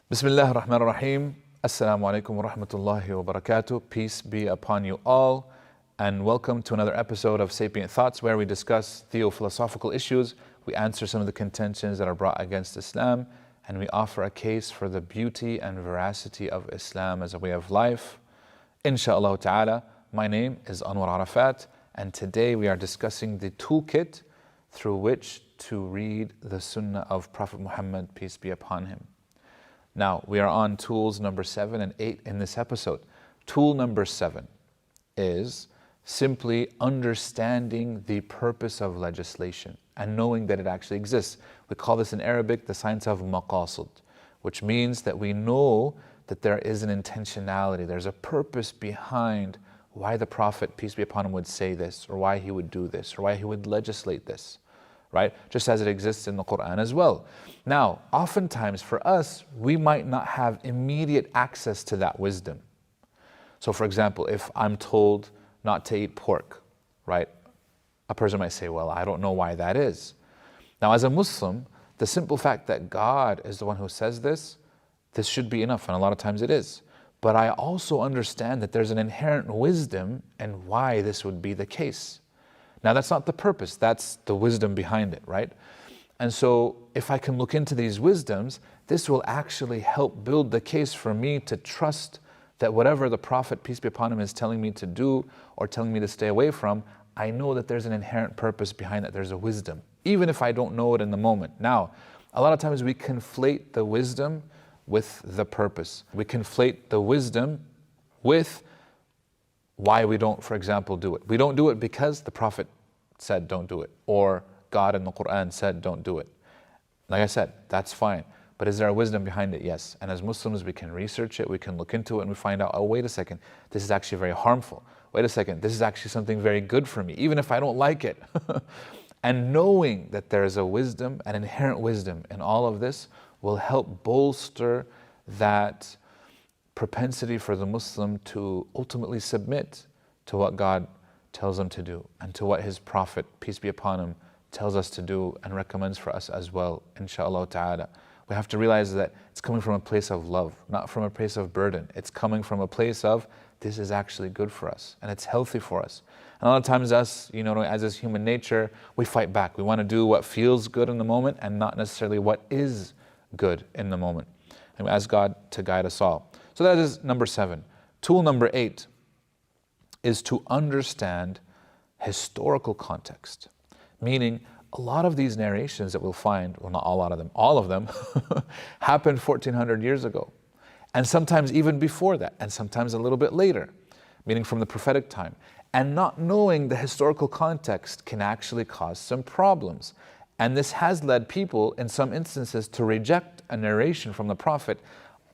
Bismillah ar-Rahman ar-Rahim. Assalamu alaikum wa rahmatullahi wa barakatuh. Peace be upon you all, and welcome to another episode of Sapient Thoughts, where we discuss theophilosophical issues, we answer some of the contentions that are brought against Islam, and we offer a case for the beauty and veracity of Islam as a way of life. Insha'Allah ta'ala, my name is Anwar'rafat, and today we are discussing the toolkit through which to read the Sunnah of Prophet Muhammad, peace be upon him. Now, we are on tools number 7 and 8 in this episode. Tool number 7 is simply understanding the purpose of legislation and knowing that it actually exists. We call this in Arabic the science of maqasid, which means that we know that there is an intentionality, there's a purpose behind why the Prophet, peace be upon him, would say this, or why he would do this, or why he would legislate this. Right? Just as it exists in the Quran as well. Now, oftentimes for us, we might not have immediate access to that wisdom. So for example, if I'm told not to eat pork, right? A person might say, well, I don't know why that is. Now, as a Muslim, the simple fact that God is the one who says this should be enough, and a lot of times it is. But I also understand that there's an inherent wisdom in why this would be the case. Now, that's not the purpose, that's the wisdom behind it, right? And so if I can look into these wisdoms, this will actually help build the case for me to trust that whatever the Prophet, peace be upon him, is telling me to do or telling me to stay away from, I know that there's an inherent purpose behind it, there's a wisdom, even if I don't know it in the moment. Now, a lot of times we conflate the wisdom with the purpose. We conflate the wisdom with why we don't, for example, do it. We don't do it because the Prophet said don't do it, or God in the Quran said don't do it. Like I said, that's fine. But is there a wisdom behind it? Yes. And as Muslims, we can research it, we can look into it, and we find out, oh, wait a second, this is actually very harmful. Wait a second, this is actually something very good for me, even if I don't like it. And knowing that there is a wisdom, an inherent wisdom in all of this, will help bolster that propensity for the Muslim to ultimately submit to what God tells them to do and to what his Prophet, peace be upon him, tells us to do and recommends for us as well, insha'Allah ta'ala. We have to realize that it's coming from a place of love, not from a place of burden. It's coming from a place of, this is actually good for us and it's healthy for us. And a lot of times us, as is human nature, we fight back. We want to do what feels good in the moment and not necessarily what is good in the moment. And we ask God to guide us all. So that is number 7. Tool number 8 is to understand historical context. Meaning, a lot of these narrations that we'll find, well, not a lot of them, all of them, happened 1400 years ago. And sometimes even before that, and sometimes a little bit later, meaning from the prophetic time. And not knowing the historical context can actually cause some problems. And this has led people, in some instances, to reject a narration from the Prophet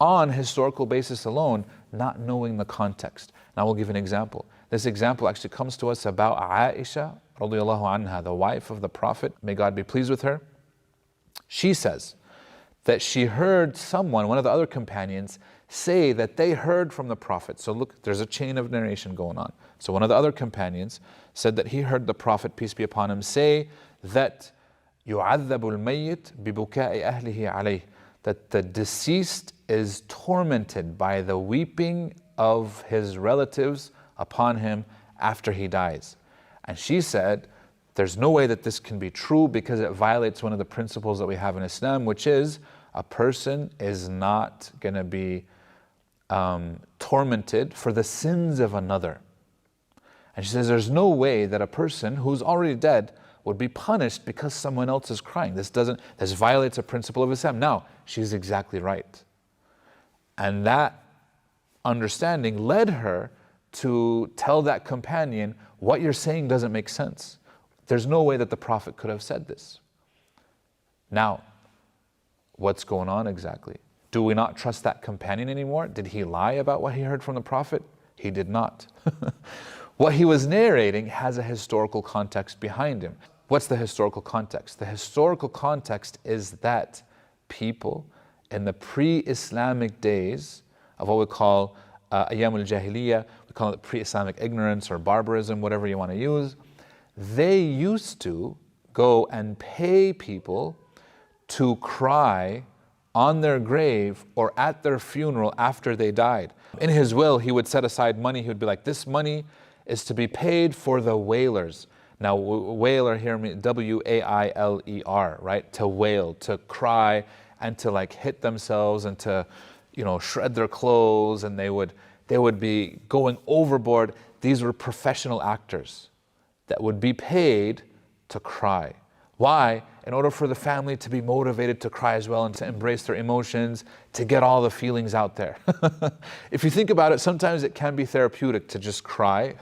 on historical basis alone, not knowing the context. Now we'll give an example. This example actually comes to us about Aisha, radiallahu anha, the wife of the Prophet, may God be pleased with her. She says that she heard someone, one of the other companions, say that they heard from the Prophet. So look, there's a chain of narration going on. So one of the other companions said that he heard the Prophet, peace be upon him, say that يُعَذَّبُ الْمَيِّتْ بِبُكَاءِ أَهْلِهِ عَلَيْهِ, that the deceased is tormented by the weeping of his relatives upon him after he dies. And she said, there's no way that this can be true because it violates one of the principles that we have in Islam, which is a person is not going to be tormented for the sins of another. And she says, there's no way that a person who's already dead would be punished because someone else is crying. This violates a principle of Islam. Now, she's exactly right. And that understanding led her to tell that companion, what you're saying doesn't make sense. There's no way that the Prophet could have said this. Now, what's going on exactly? Do we not trust that companion anymore? Did he lie about what he heard from the Prophet? He did not. What he was narrating has a historical context behind him. What's the historical context? The historical context is that people in the pre-Islamic days of what we call Ayyam al-Jahiliyyah, we call it pre-Islamic ignorance or barbarism, whatever you want to use, they used to go and pay people to cry on their grave or at their funeral after they died. In his will, he would set aside money. He would be like, this money is to be paid for the wailers. Now, wailer here means W-A-I-L-E-R, right? To wail, to cry, and to like hit themselves and to, shred their clothes, and they would be going overboard. These were professional actors that would be paid to cry. Why? In order for the family to be motivated to cry as well and to embrace their emotions, to get all the feelings out there. If you think about it, sometimes it can be therapeutic to just cry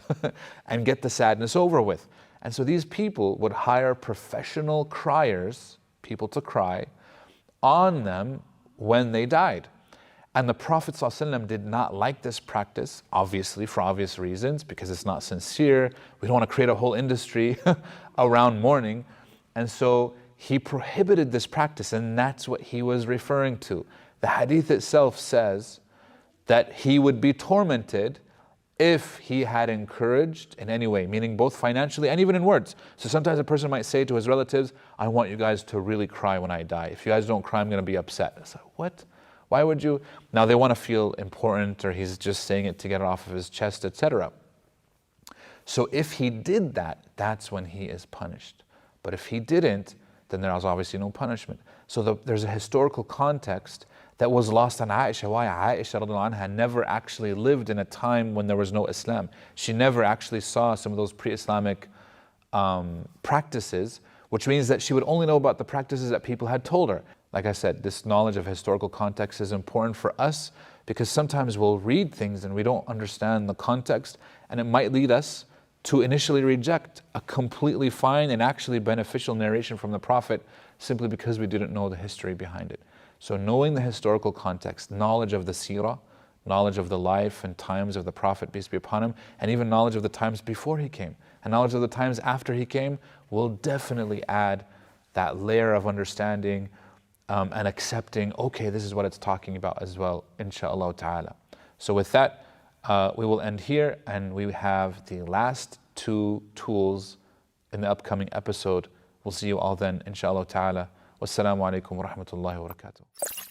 and get the sadness over with. And so these people would hire professional criers, people to cry, on them when they died. And the Prophet ﷺ did not like this practice, obviously for obvious reasons, because it's not sincere. We don't want to create a whole industry around mourning. And so he prohibited this practice, and that's what he was referring to. The hadith itself says that he would be tormented if he had encouraged in any way, meaning both financially and even in words. So sometimes a person might say to his relatives, I want you guys to really cry when I die. If you guys don't cry, I'm going to be upset. It's like, what? Why would you? Now they want to feel important, or he's just saying it to get it off of his chest, etc. So if he did that, that's when he is punished. But if he didn't, then there was obviously no punishment. So there's a historical context that was lost on Aisha. Why? Aisha radiallahu anha never actually lived in a time when there was no Islam. She never actually saw some of those pre-Islamic practices, which means that she would only know about the practices that people had told her. Like I said, this knowledge of historical context is important for us because sometimes we'll read things and we don't understand the context, and it might lead us to initially reject a completely fine and actually beneficial narration from the Prophet simply because we didn't know the history behind it. So knowing the historical context, knowledge of the seerah, knowledge of the life and times of the Prophet, peace be upon him, and even knowledge of the times before he came, and knowledge of the times after he came will definitely add that layer of understanding and accepting, okay, this is what it's talking about as well, inshaAllah ta'ala. So with that, we will end here, and we have the last two tools in the upcoming episode. We'll see you all then, inshaAllah ta'ala. Wassalamu alaikum wa rahmatullahi wa barakatuh.